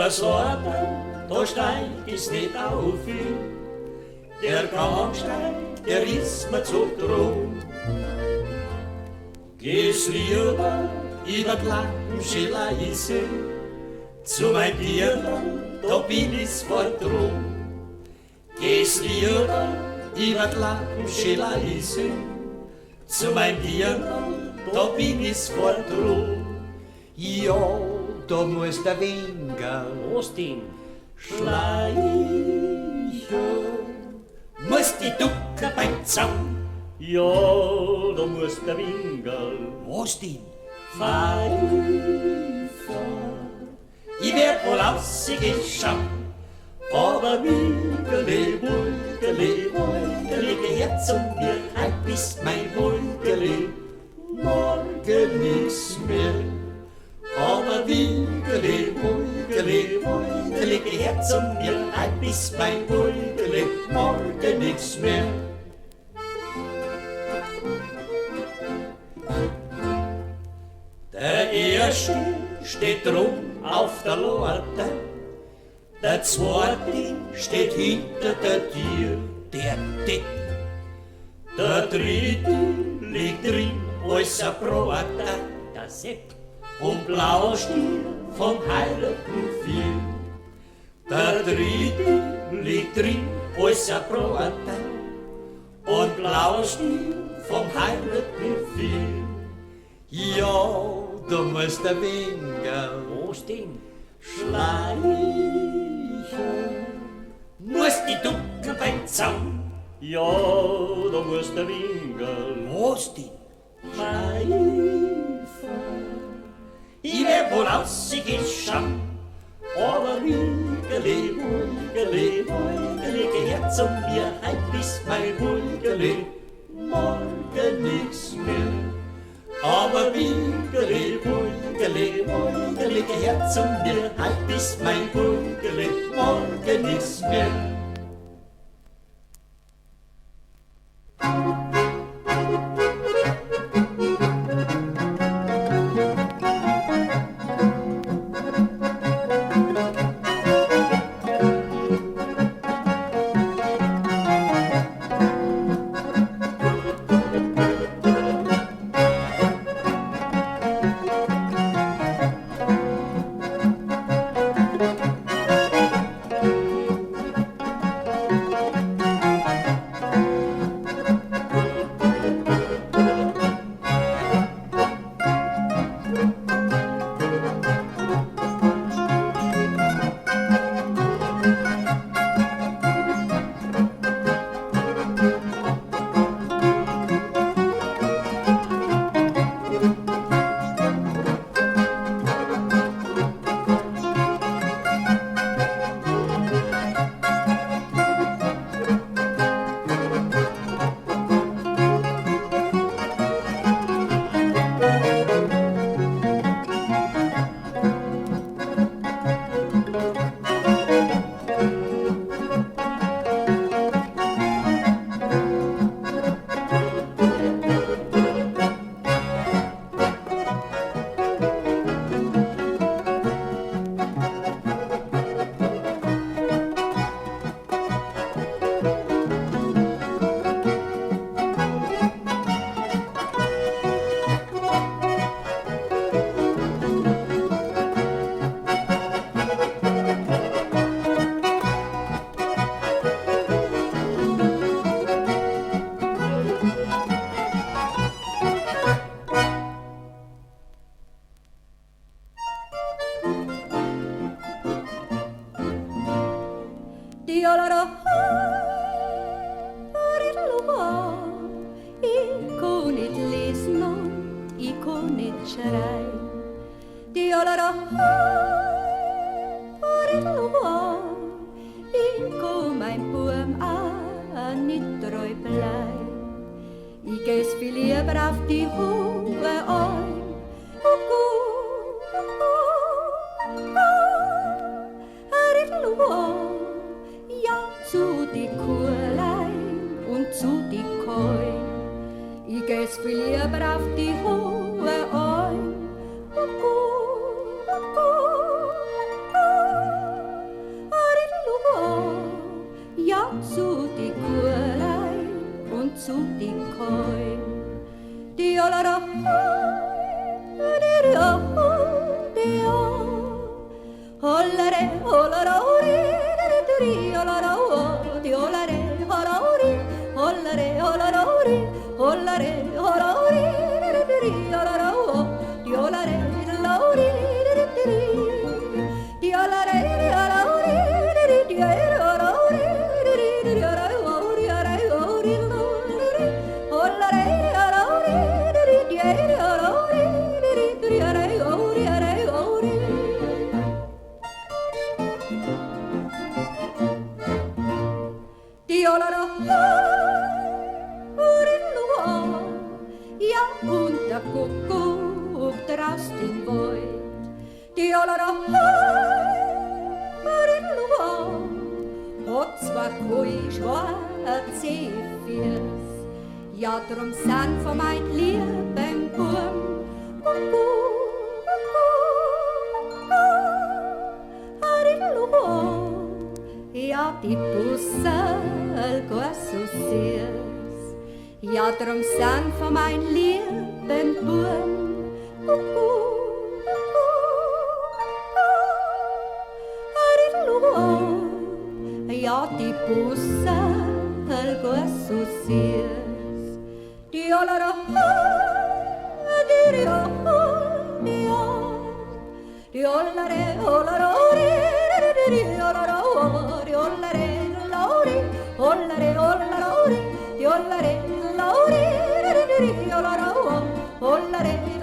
Übers Warten, da steigt es nicht auf viel. Der Gangstein, der ist mir zu drum. Geh's lieber über die Lampenscheleise, zu mein Bierlein, da bin ich's voll drum. Geh's lieber über die Lampenscheleise, zu mein Bierlein, da bin ich's voll drum. Ja, da muss der Winkel. Was denn? Schleichen, muss die Ducke beim Zaun. Ja, da muss der Winkel. Was denn? Pfeifen. Ich werd wohl ausgeschaut, aber Winkele, Wulkele, Wulkele, geh her zu mir, heut bist mein Wulkele, morgen nix mehr. Aber Winkele, Wulkele, Wulkele, geh her zu mir, heut bist mein Wulkele, morgen nix mehr. Der Erste steht drum auf der Lorte, der Zweite steht hinter der Tür, der Depp. Der Dritte liegt drin als ein Brote, der Sepp, und lauscht vom heiligen Vier. Der Dritte liegt drin als ein Brote und lauscht vom heiligen Vier. Ja, da muss der Winkel. Was denn? Schleichen, muss die Ducke beim Zaun. Ja, da muss der Winkel. Was denn? Schleifen, ich werd wohl ausgeschaut, aber Winkele, Wulkele, Wulkele, geh her zu mir, heut bist mein Wulkele, morgen nix mehr. Aber Winkele, Wulkele, Wulkele, geh her zu mir, heut bist mein Wulkele, morgen nix mehr. Ik kon niet lezen, ik kon niet schrijven. Ik kon mijn poem aan niet treu blij. Ik gees veel lieber auf die hohe Ohren. Ja, zu die Kuhlein und zu die Koi. Ich gees viel lieber auf die hohe Ohren. und zu die Koi. Die Olara, die Hollere, hollere, hollere, hollere, di hollere, hollere, hollere, hollere, hollere, hollere, di hollere, di hollere, di hollere, ja, und der Kuckuck drast im Wald. Die Ollera, hat zwar keine schwarze Fies, ja, drum sind von mein lieben Burm ja, die Bussel gar so süß, ja, drum sind von mein lieben Burm ja, die Bussel gar so süß, die Ollera, die ollere, ollere, die ollere, die ollere, ollere, ollere, die ollere, die ollere, ollere, die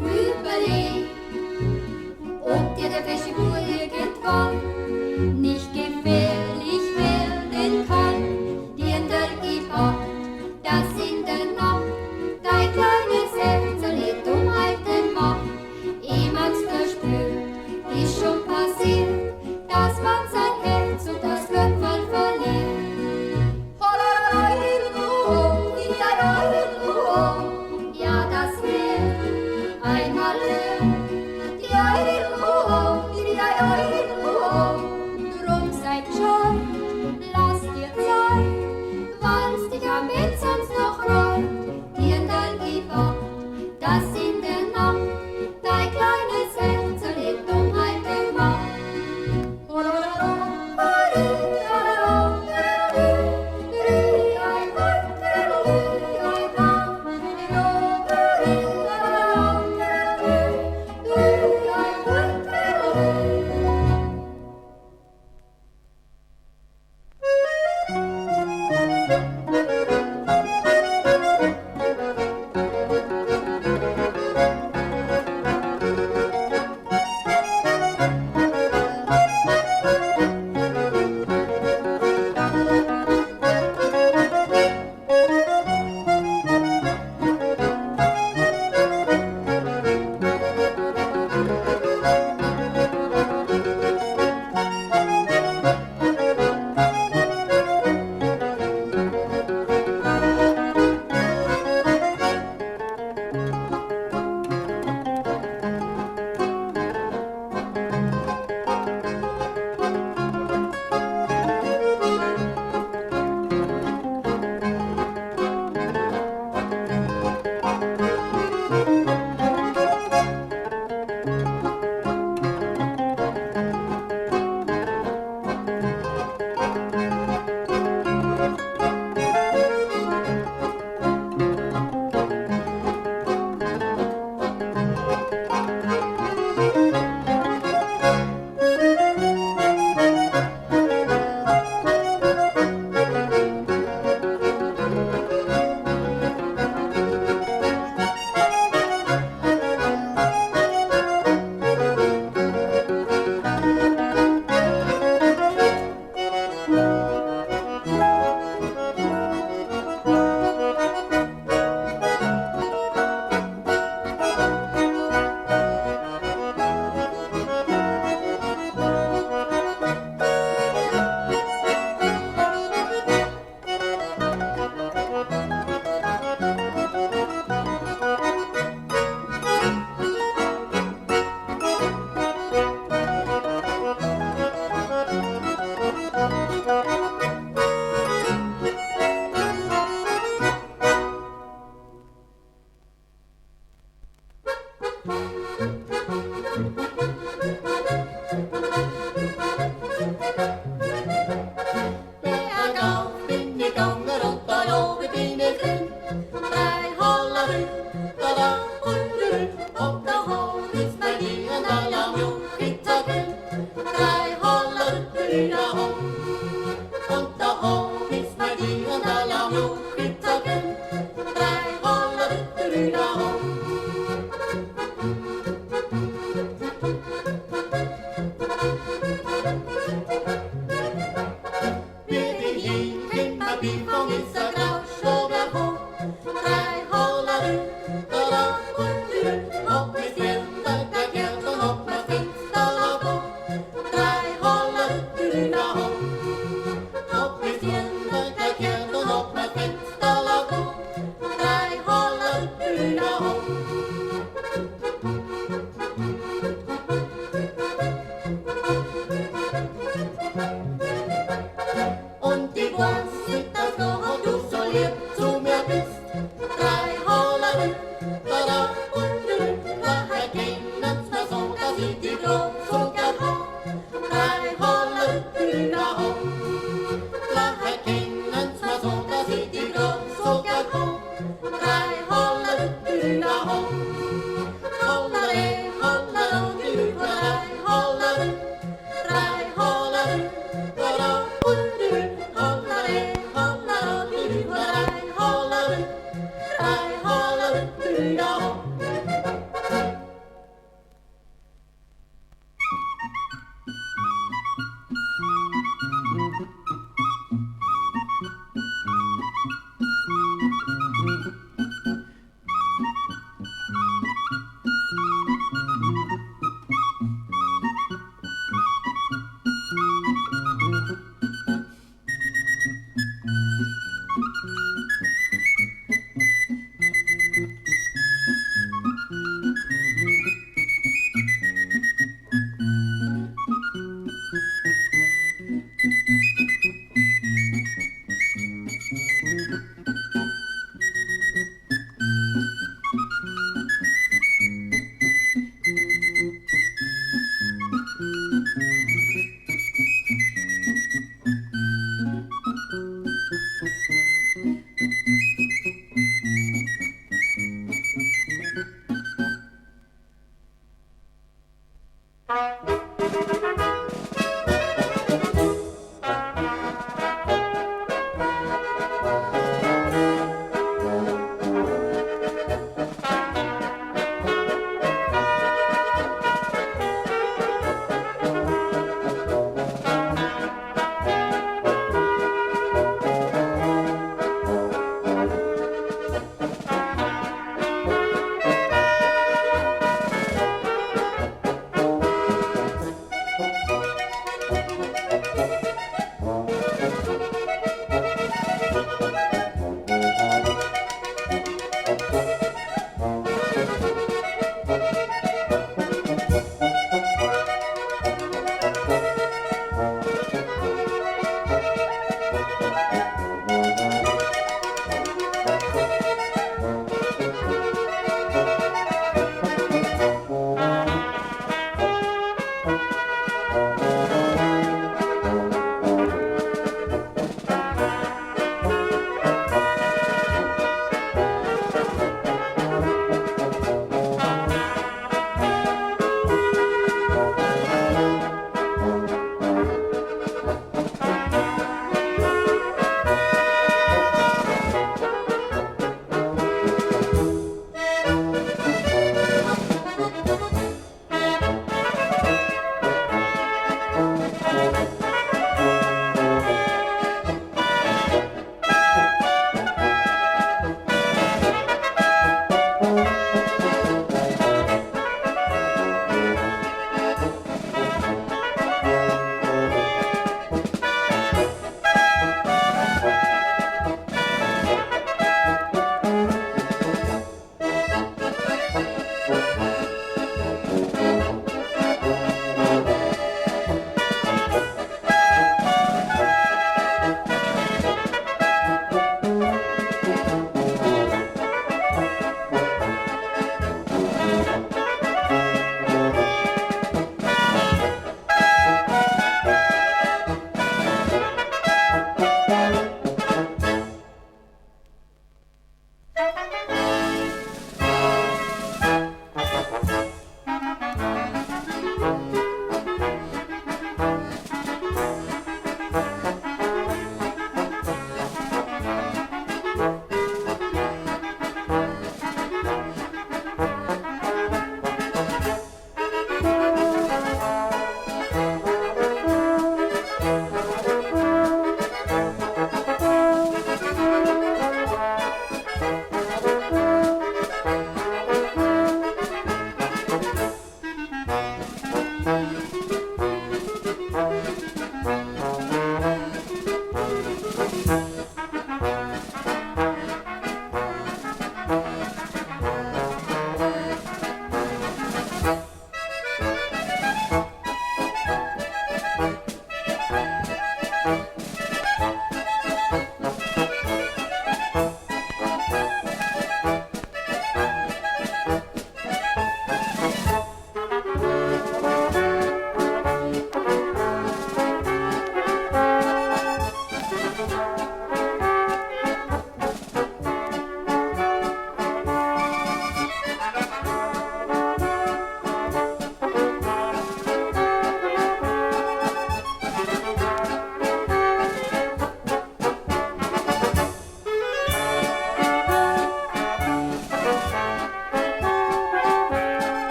überleg, ob dir der Pechibur irgendwann nicht gefährlich werden kann. Dir in der Gefahr, dass in der Nacht dein kleines Herzl die Dummheiten macht. Jemals verspürt, ist schon passiert, dass man sein Herz und das Glück mal verliert. Ja, das wird einmal drum seid scheu, lass dir Zeit, weil's dich am Bett sonst noch reut. Dir in der Gefahr, dass in der Nacht dein kleines Herz die Dummheiten macht. Holla,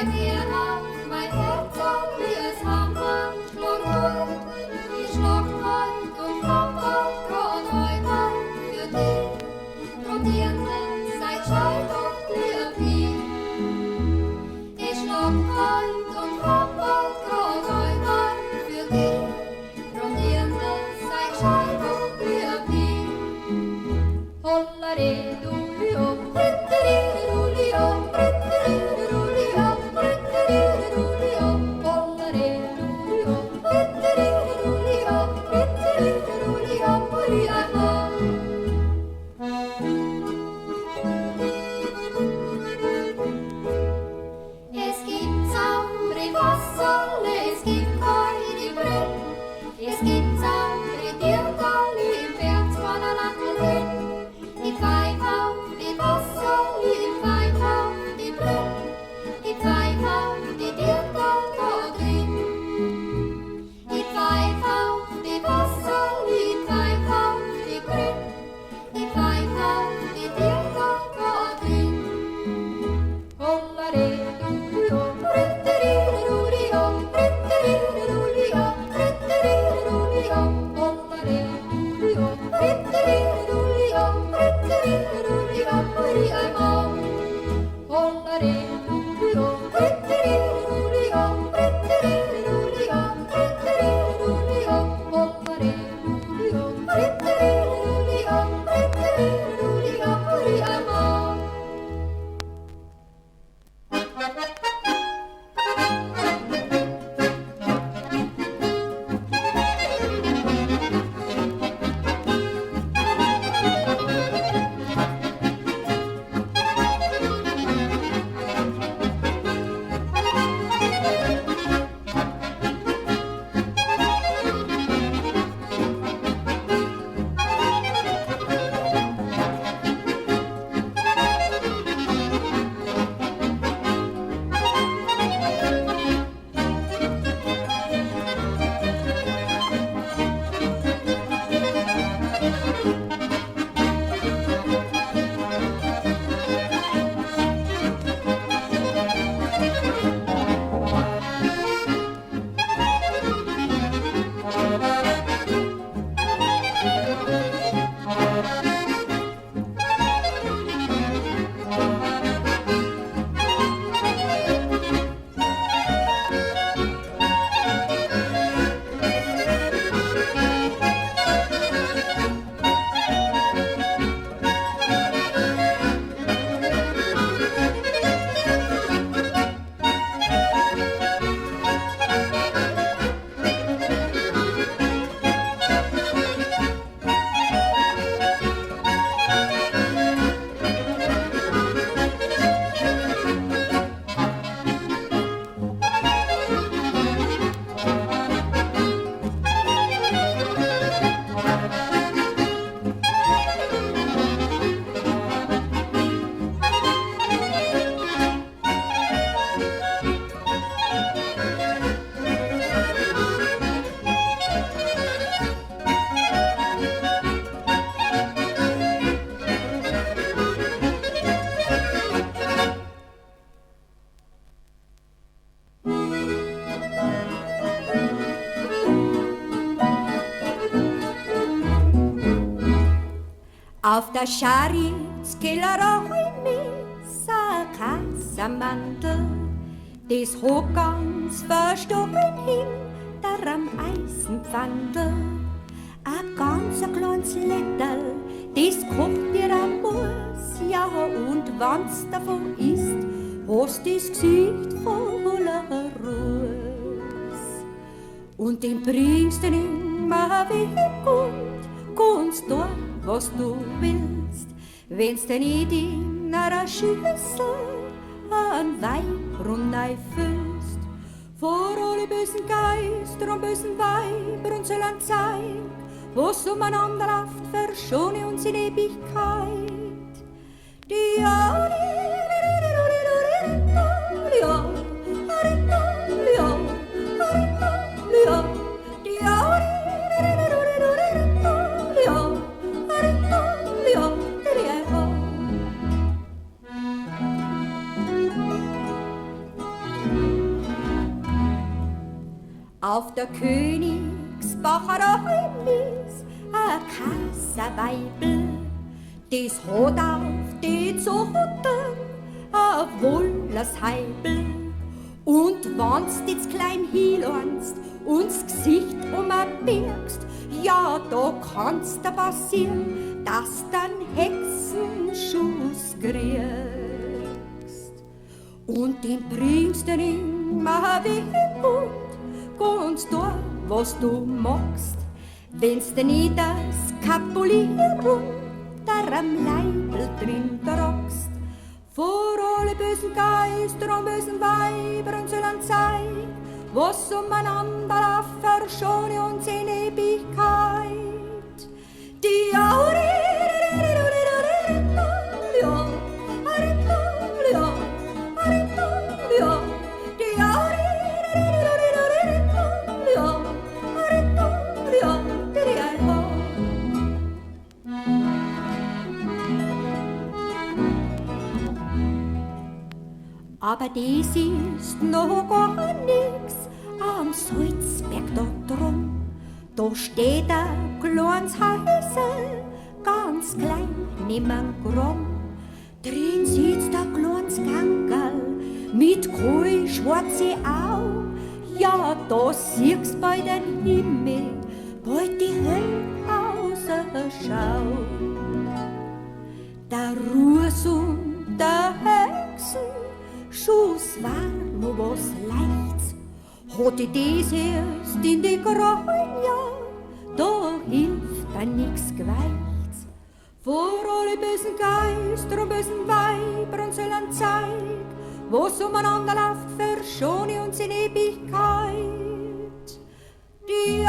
Bei mir hat mein Herz wie es Hammer schlug heut. Ich schlug heut und komm heut, grad heut für dich. Und ihr seid scheit und lieb wie. Ich schlug heut und komm heut, grad heut für dich. Und ihr seid scheit und lieb wie. Hollare, lulio, rittere, lulio, rittere, lulio, rittere, lulio, hollare, lulio, rittere, lulio, rittere, lulio, hollare. Es gibt saure Wasser, es gibt keine Brille, es gibt saure Dirndl im Bergsmannerland drin. Ich pfeif auf die Wasser, ich pfeif auf die Brille, ich pfeif auf die Dirndl da drin. Ich pfeif auf die Wasser, ich pfeif auf die Brille, ich pfeif auf die Dirndl da drin. Hollare, lulio, rittere, lulio, rittere, lulio, rittere, lulio, hollare, lulio, rittere, lulio, rittere, lulio, hollare. Hollare, lulio, rittere, lulio, rittere, lulio, rittere, lulio, hollare, lulio, rittere, lulio, rittere, lulio, hollare. Auf der Scharitzkellerei mit a Kassamandel, des hoch ganz verstochen hinter am Eisenpfandel. A ganz kleines Lätterl, des kocht dir am Muss, ja, und wann's davon isst, hast das Gesicht voller Ruß. Und den bringst du nimmer weg und kannst tun, was du willst, wenn's denn in einer Schüssel an Weihbrunn füllst. Vor alle bösen Geister und bösen Weiber und soll an Zeit, was umeinander läuft, verschone uns in Ewigkeit. Die Auf der Königsbacher Heimlis a Kasserweibel, das hat auf die Zotten a Wollers Heibel. Und wenn's jetzt klein hinlernst und's Gesicht birgst, ja, da kann's da passieren, dass dann Hexenschuss kriegst. Und den bringst du nimmer weg und ganz da, was du magst, wenn's dir nicht das Kapulierung der am Leibl drin tragst. Vor alle bösen Geister und bösen Weibern sollen zeigen, was umeinander verschone uns in Ewigkeit. Die aber das ist noch gar nix am Salzberg da drum. Da steht ein kleines Häusel, ganz klein, nimmer Gramm. Drin sitzt ein kleines Gangerl mit kohlschwarze Augen. Ja, da siehst bald den Himmel, bald die Hölle außerschau. Der Ruß und der Hexen Schuss war nur was Leichts, hatte das erst in die grauen Jahr, da hilft dann nix Geweichts. Vor alle bösen Geister und bösen Weibern sollen zeigen, was umeinander läuft, verschone uns in Ewigkeit. Die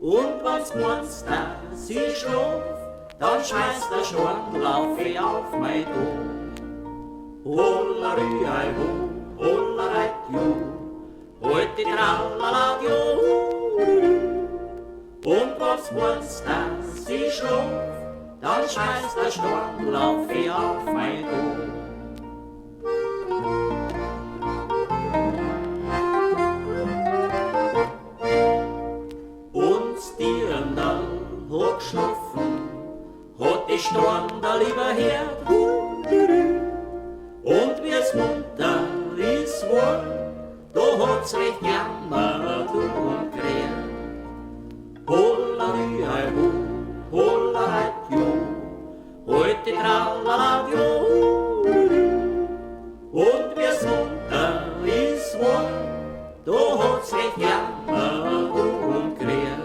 Und was meinst du, sie schlaft dann schmeißt der Sturm, lauf ich auf mein Tor. Hollerü, ei ho, hollereit, ju, holt die Tralala, ju. Und was meinst dass ich schlaf, dann schmeißt der Sturm, lauf ich auf mein Tor. Hochschlafen, hat die Strand lieber her. Und wie's munter ist wohl, da hat's recht jammert und kräht. Hollerü, ei ho, hollereit, jo, halt die Tralala, jo. Und wie's munter ist wohl, da hat's recht jammert und kräht.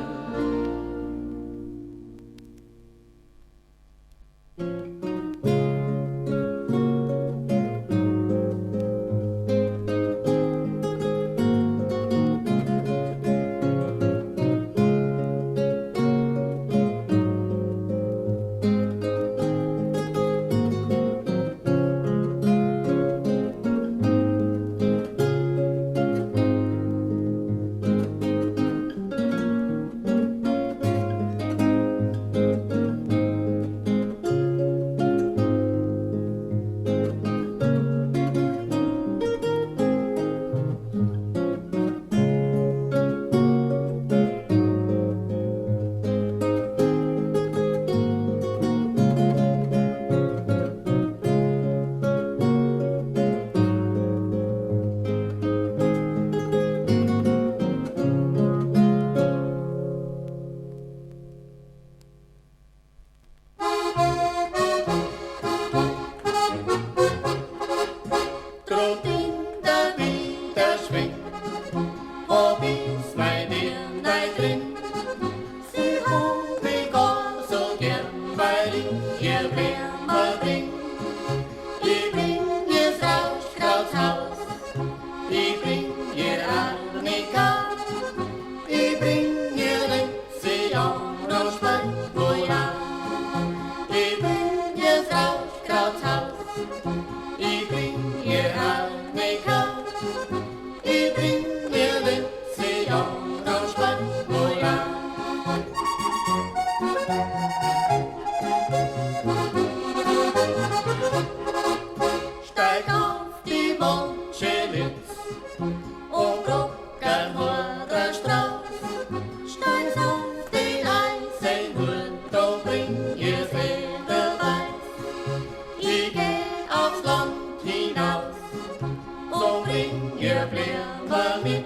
Ihr Blätter mit,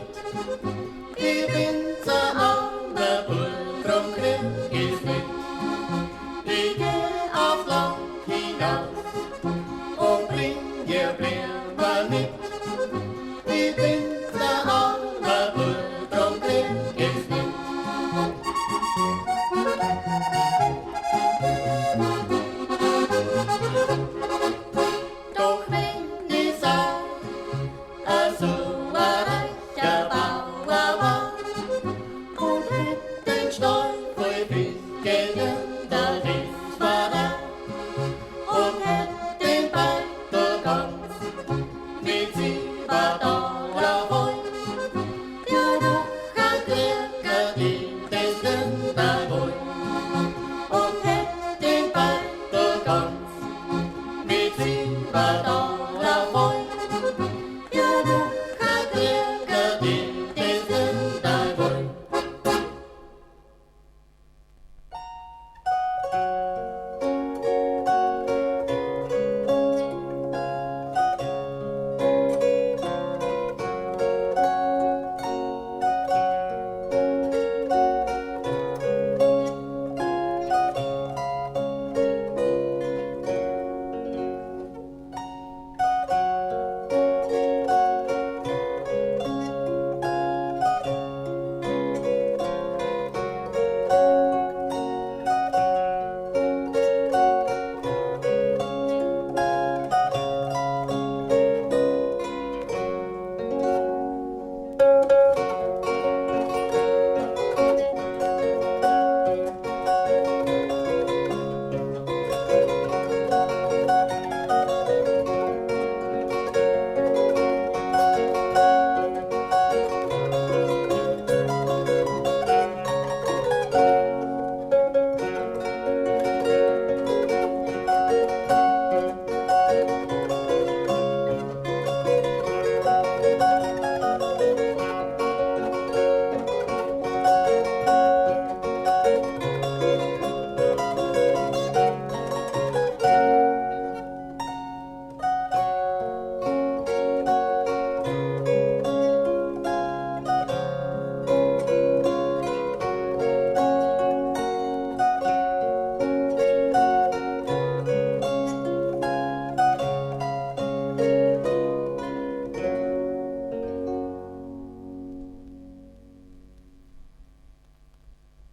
ich bin